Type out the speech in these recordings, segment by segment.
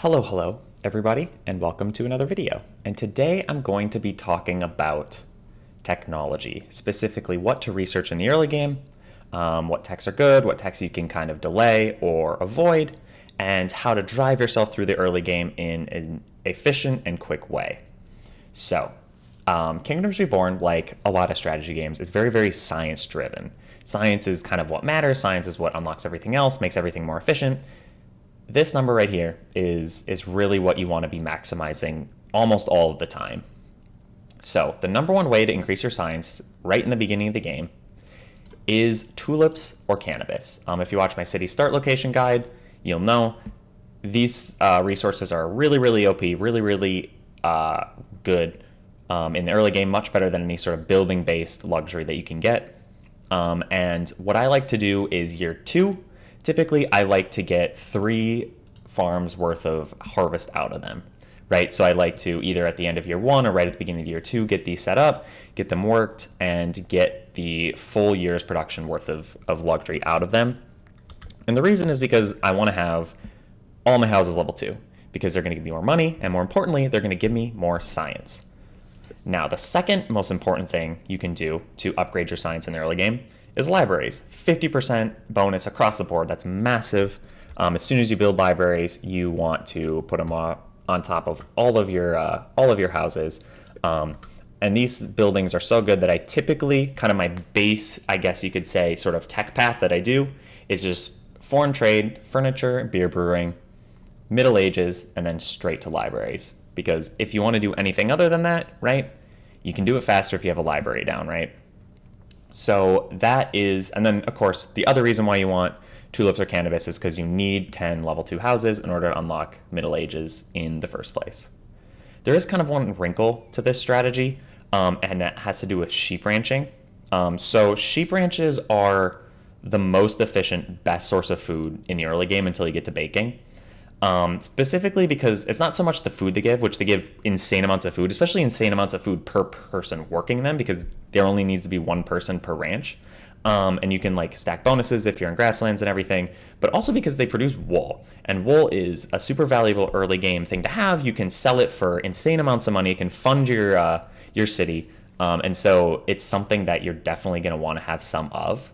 Hello, everybody, and welcome to another video. And today I'm going to be talking about technology, specifically what to research in the early game, what techs are good, what techs you can kind of delay or avoid, and how to drive yourself through the early game in an efficient and quick way. So, Kingdoms Reborn, like a lot of strategy games, is very, very science-driven. Science is kind of what matters. Science is what unlocks everything else, makes everything more efficient. This number right here is really what you want to be maximizing almost all of the time. So the number one way to increase your science right in the beginning of the game is tulips or cannabis. If you watch my city start location guide, you'll know these resources are really OP, really good in the early game, much better than any sort of building-based luxury that you can get. And what I like to do is year 2, typically I like to get 3 farms worth of harvest out of them, right? So I like to either at the end of year 1 or right at the beginning of year 2 get these set up, get them worked, and get the full year's production worth of luxury out of them. And the reason is because I want to have all my houses level 2, because they're going to give me more money, and more importantly, they're going to give me more science. Now, the second most important thing you can do to upgrade your science in the early game is libraries. 50% bonus across the board. That's massive. As soon as you build libraries, you want to put them on top of all of your houses. And these buildings are so good that I typically, kind of my base, I guess you could say, sort of tech path that I do is just foreign trade, furniture, beer brewing, Middle Ages, and then straight to libraries. Because if you want to do anything other than that, right, you can do it faster if you have a library down, right? So that is, and then of course, the other reason why you want tulips or cannabis is because you need 10 level 2 houses in order to unlock Middle Ages in the first place. There is kind of one wrinkle to this strategy, and that has to do with sheep ranching. So sheep ranches are the most efficient, best source of food in the early game until you get to baking. Specifically because it's not so much the food they give, which they give insane amounts of food, especially insane amounts of food per person working them, because there only needs to be one person per ranch. And you can like stack bonuses if you're in grasslands and everything, but also because they produce wool, and wool is a super valuable early game thing to have. You can sell it for insane amounts of money. It can fund your city. And so it's something that you're definitely going to want to have some of.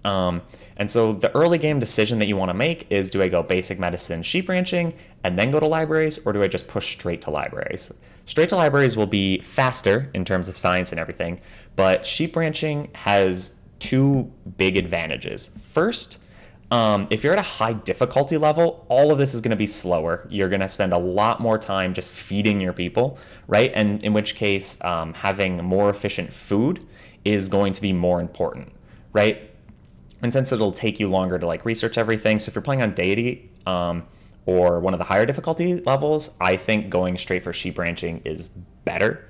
And so the early game decision that you want to make is, do I go basic medicine, sheep ranching, and then go to libraries, or do I just push straight to libraries? Straight to libraries will be faster in terms of science and everything, but sheep ranching has 2 big advantages. First, if you're at a high difficulty level, all of this is going to be slower. You're going to spend a lot more time just feeding your people, right? And in which case, having more efficient food is going to be more important, right? And since it'll take you longer to like research everything, so if you're playing on deity or one of the higher difficulty levels, I think going straight for sheep ranching is better.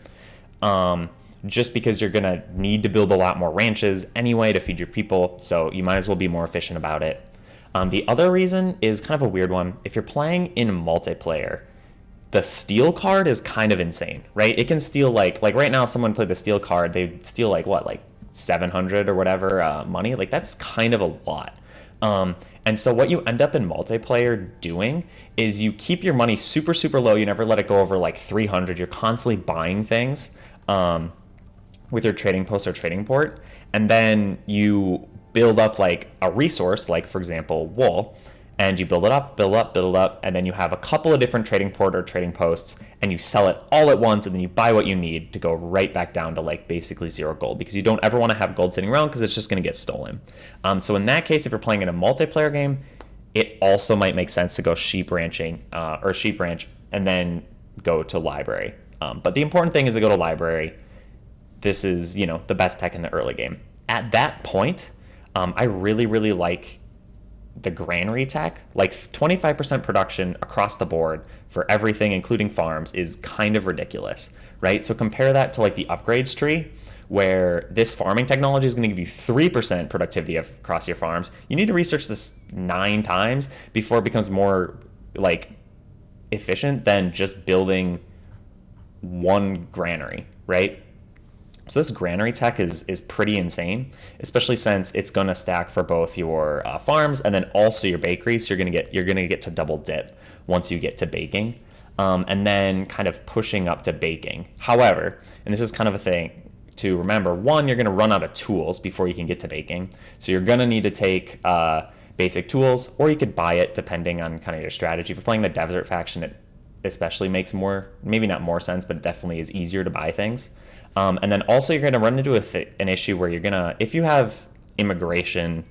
Just because you're gonna need to build a lot more ranches anyway to feed your people, so you might as well be more efficient about it. The other reason is kind of a weird one. If you're playing in multiplayer, the steal card is kind of insane, right? It can steal like right now, if someone played the steal card, they'd steal like 700 or whatever money. Like that's kind of a lot. And so what you end up in multiplayer doing is you keep your money super low. You never let it go over like 300. You're constantly buying things with your trading post or trading port, and then you build up like a resource, like for example wool, and you build it up, and then you have a couple of different trading port or trading posts, and you sell it all at once, and then you buy what you need to go right back down to like basically 0 gold, because you don't ever want to have gold sitting around because it's just going to get stolen. So in that case, if you're playing in a multiplayer game, it also might make sense to go sheep ranching or sheep ranch and then go to library. But the important thing is to go to library. This is, the best tech in the early game. At that point, I really like the granary tech. Like 25% production across the board for everything, including farms, is kind of ridiculous, right? So compare that to like the upgrades tree, where this farming technology is going to give you 3% productivity across your farms. You need to research this 9 times before it becomes more like efficient than just building one granary, right? So this granary tech is pretty insane, especially since it's going to stack for both your farms and then also your bakery. So you're gonna get to double dip once you get to baking, and then kind of pushing up to baking. However, and this is kind of a thing to remember, one, you're going to run out of tools before you can get to baking. So you're going to need to take basic tools, or you could buy it depending on kind of your strategy. If you're playing the desert faction, it especially makes more, maybe not more sense, but it definitely is easier to buy things. And then also you're going to run into an issue where you're going to, if you have immigration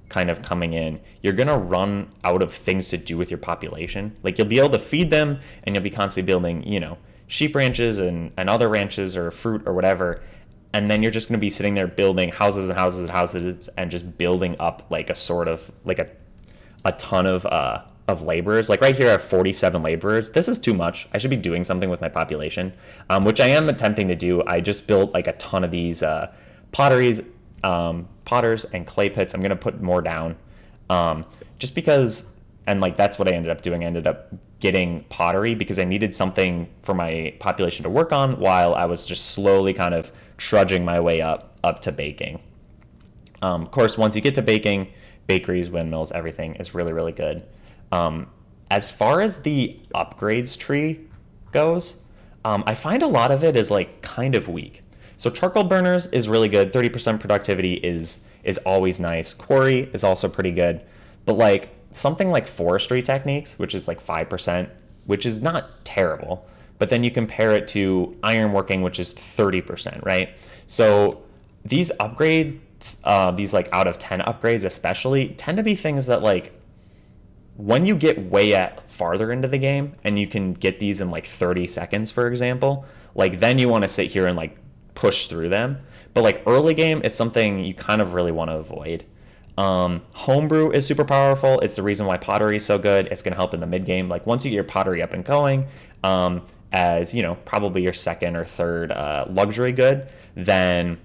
kind of coming in, you're going to run out of things to do with your population. Like you'll be able to feed them and you'll be constantly building, sheep ranches and other ranches or fruit or whatever. And then you're just going to be sitting there building houses and houses and houses and just building up like a sort of like a ton of laborers. Like right here I have 47 laborers. This is too much. I should be doing something with my population, which I am attempting to do. I just built like a ton of these potters and clay pits. I'm going to put more down just because, and like that's what I ended up doing. I ended up getting pottery because I needed something for my population to work on while I was just slowly kind of trudging my way up to baking. Of course, once you get to baking, bakeries, windmills, everything is really, really good. As far as the upgrades tree goes, I find a lot of it is like kind of weak. So charcoal burners is really good. 30% productivity is always nice. Quarry is also pretty good. But like something like forestry techniques, which is like 5%, which is not terrible. But then you compare it to ironworking, which is 30%, right? So these upgrades, these like out of 10 upgrades especially, tend to be things that like when you get way farther into the game and you can get these in like 30 seconds, for example, like then you want to sit here and like push through them. But like early game, it's something you kind of really want to avoid. Homebrew is super powerful. It's the reason why pottery is so good. It's going to help in the mid game. Like once you get your pottery up and going, as probably your second or third luxury good, then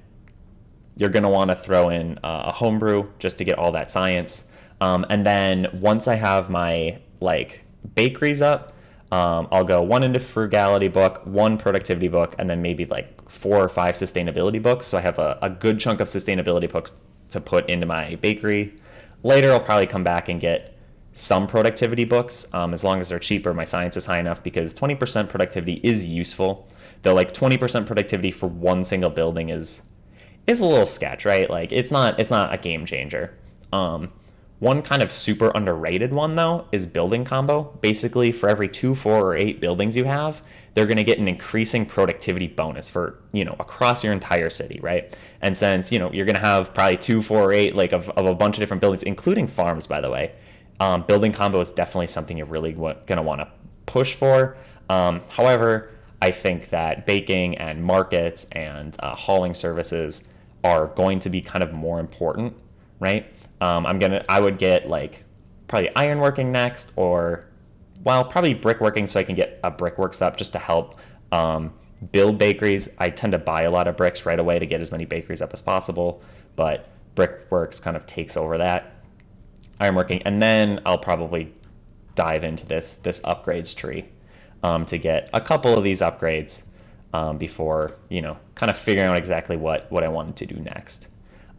you're going to want to throw in a homebrew just to get all that science. And then once I have my like bakeries up, I'll go one into frugality book, one productivity book, and then maybe like 4 or 5 sustainability books. So I have a good chunk of sustainability books to put into my bakery. Later, I'll probably come back and get some productivity books, as long as they're cheaper. My science is high enough because 20% productivity is useful. Though like 20% productivity for one single building is a little sketch, right? Like it's not a game changer. One kind of super underrated one, though, is building combo. Basically, for every 2, 4, or 8 buildings you have, they're going to get an increasing productivity bonus for, across your entire city, right? And since, you're going to have probably 2, 4, or 8, like of a bunch of different buildings, including farms, by the way, building combo is definitely something you're really going to want to push for. However, I think that baking and markets and hauling services are going to be kind of more important, right? I would get like probably ironworking next, or probably brickworking, so I can get a brickworks up just to help build bakeries. I tend to buy a lot of bricks right away to get as many bakeries up as possible, but brickworks kind of takes over that. Ironworking, and then I'll probably dive into this upgrades tree to get a couple of these upgrades before kind of figuring out exactly what I wanted to do next.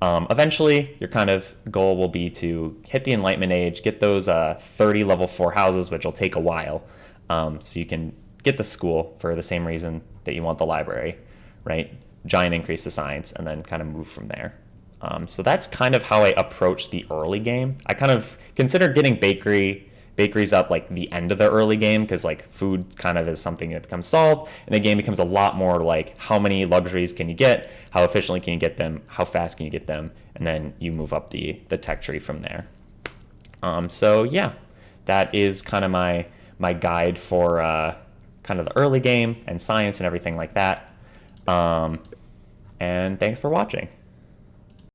Eventually, your kind of goal will be to hit the Enlightenment Age, get those 30 level 4 houses, which will take a while, so you can get the school for the same reason that you want the library, right? Giant increase to science, and then kind of move from there. So that's kind of how I approach the early game. I kind of consider getting bakeries up like the end of the early game, because like food kind of is something that becomes solved, and the game becomes a lot more like how many luxuries can you get, how efficiently can you get them, how fast can you get them, and then you move up the tech tree from there. So yeah, that is kind of my guide for kind of the early game and science and everything like that. And thanks for watching.